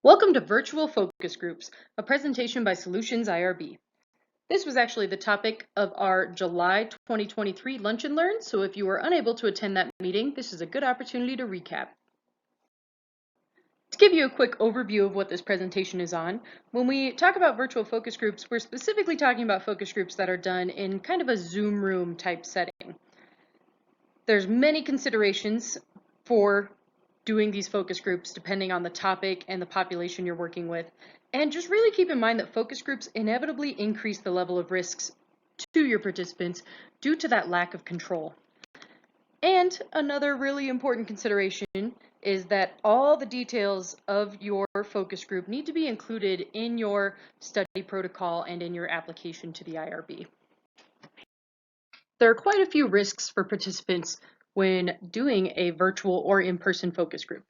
Welcome to Virtual Focus Groups, a presentation by Solutions IRB. This was actually the topic of our July 2023 Lunch and Learn, so if you were unable to attend that meeting, this is a good opportunity to recap. To give you a quick overview of what this presentation is on, when we talk about virtual focus groups, we're specifically talking about focus groups that are done in kind of a Zoom room type setting. There's many considerations for doing these focus groups depending on the topic and the population you're working with. And just really keep in mind that focus groups inevitably increase the level of risks to your participants due to that lack of control. And another really important consideration is that all the details of your focus group need to be included in your study protocol and in your application to the IRB. There are quite a few risks for participants when doing a virtual or in-person focus group.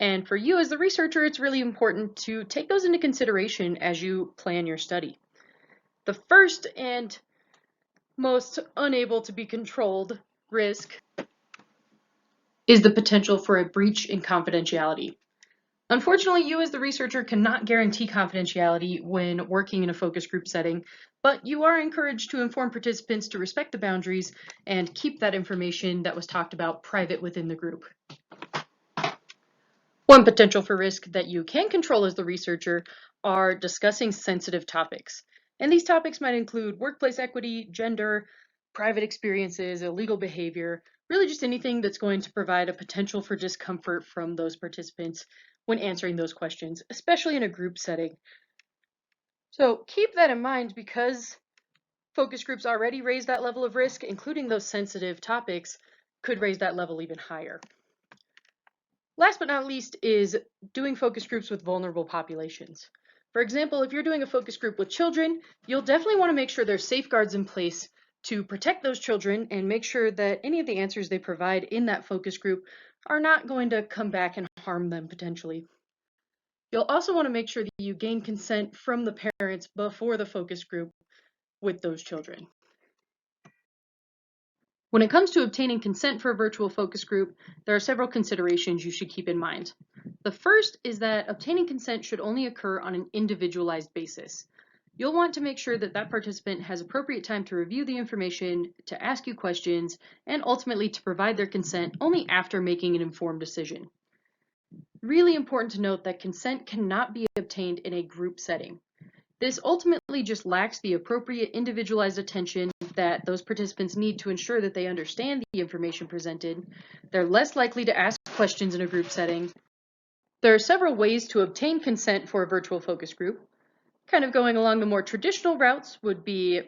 And for you as the researcher, it's really important to take those into consideration as you plan your study. The first and most unable to be controlled risk is the potential for a breach in confidentiality. Unfortunately, you as the researcher cannot guarantee confidentiality when working in a focus group setting, but you are encouraged to inform participants to respect the boundaries and keep that information that was talked about private within the group. One potential for risk that you can control as the researcher are discussing sensitive topics. And these topics might include workplace equity, gender, private experiences, illegal behavior, really just anything that's going to provide a potential for discomfort from those participants when answering those questions, especially in a group setting. So keep that in mind because focus groups already raise that level of risk, including those sensitive topics could raise that level even higher. Last but not least is doing focus groups with vulnerable populations. For example, if you're doing a focus group with children, you'll definitely want to make sure there's safeguards in place to protect those children and make sure that any of the answers they provide in that focus group are not going to come back and harm them potentially. You'll also want to make sure that you gain consent from the parents before the focus group with those children. When it comes to obtaining consent for a virtual focus group, there are several considerations you should keep in mind. The first is that obtaining consent should only occur on an individualized basis. You'll want to make sure that that participant has appropriate time to review the information, to ask you questions, and ultimately to provide their consent only after making an informed decision. Really important to note that consent cannot be obtained in a group setting. This ultimately just lacks the appropriate individualized attention that those participants need to ensure that they understand the information presented. They're less likely to ask questions in a group setting. There are several ways to obtain consent for a virtual focus group. Kind of going along the more traditional routes would be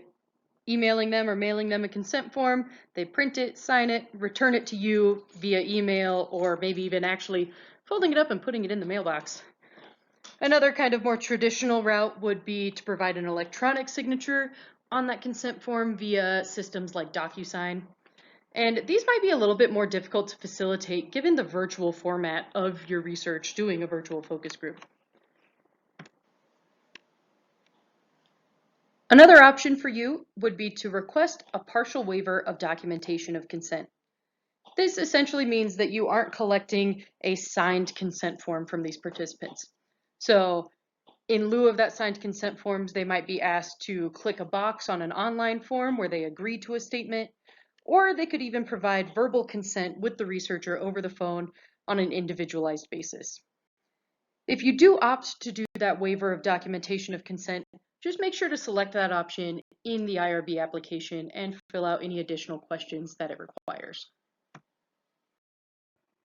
emailing them or mailing them a consent form. They print it, sign it, return it to you via email, or maybe even actually folding it up and putting it in the mailbox. Another kind of more traditional route would be to provide an electronic signature on that consent form via systems like DocuSign. And these might be a little bit more difficult to facilitate given the virtual format of your research doing a virtual focus group. Another option for you would be to request a partial waiver of documentation of consent. This essentially means that you aren't collecting a signed consent form from these participants. So in lieu of that signed consent forms, they might be asked to click a box on an online form where they agree to a statement, or they could even provide verbal consent with the researcher over the phone on an individualized basis. If you do opt to do that waiver of documentation of consent, just make sure to select that option in the IRB application and fill out any additional questions that it requires.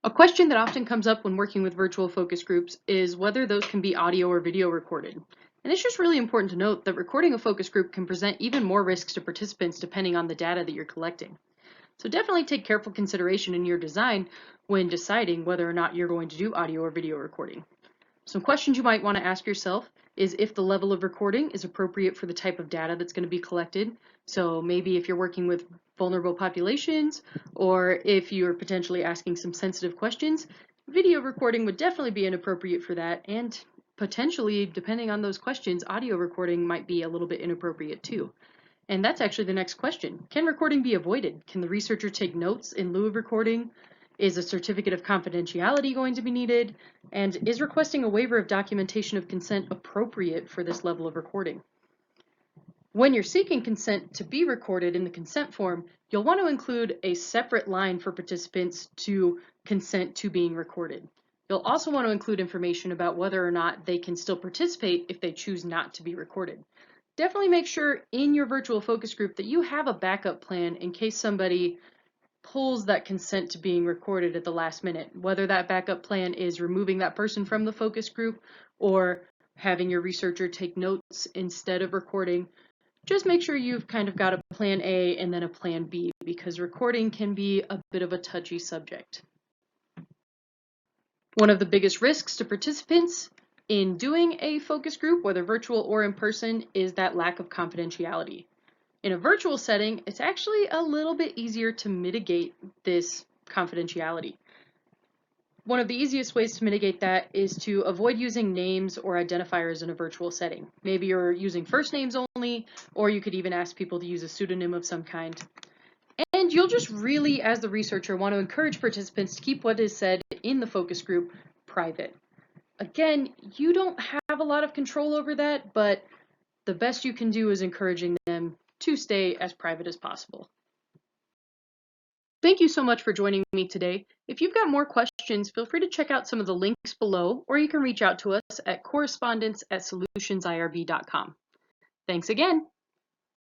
A question that often comes up when working with virtual focus groups is whether those can be audio or video recorded. And it's just really important to note that recording a focus group can present even more risks to participants depending on the data that you're collecting. So definitely take careful consideration in your design when deciding whether or not you're going to do audio or video recording. Some questions you might want to ask yourself is if the level of recording is appropriate for the type of data that's going to be collected. So maybe if you're working with vulnerable populations, or if you're potentially asking some sensitive questions, video recording would definitely be inappropriate for that, and potentially, depending on those questions, audio recording might be a little bit inappropriate too. And that's actually the next question. Can recording be avoided? Can the researcher take notes in lieu of recording? Is a certificate of confidentiality going to be needed? And is requesting a waiver of documentation of consent appropriate for this level of recording? When you're seeking consent to be recorded in the consent form, you'll want to include a separate line for participants to consent to being recorded. You'll also want to include information about whether or not they can still participate if they choose not to be recorded. Definitely make sure in your virtual focus group that you have a backup plan in case somebody pulls that consent to being recorded at the last minute, whether that backup plan is removing that person from the focus group or having your researcher take notes instead of recording. Just make sure you've kind of got a plan A and then a plan B, because recording can be a bit of a touchy subject. One of the biggest risks to participants in doing a focus group, whether virtual or in person, is that lack of confidentiality. In a virtual setting, it's actually a little bit easier to mitigate this confidentiality. One of the easiest ways to mitigate that is to avoid using names or identifiers in a virtual setting. Maybe you're using first names only, or you could even ask people to use a pseudonym of some kind. And you'll just really, as the researcher, want to encourage participants to keep what is said in the focus group private. Again, you don't have a lot of control over that, but the best you can do is encouraging them to stay as private as possible. Thank you so much for joining me today. If you've got more questions, feel free to check out some of the links below, or you can reach out to us at correspondence@solutionsirb.com. Thanks again.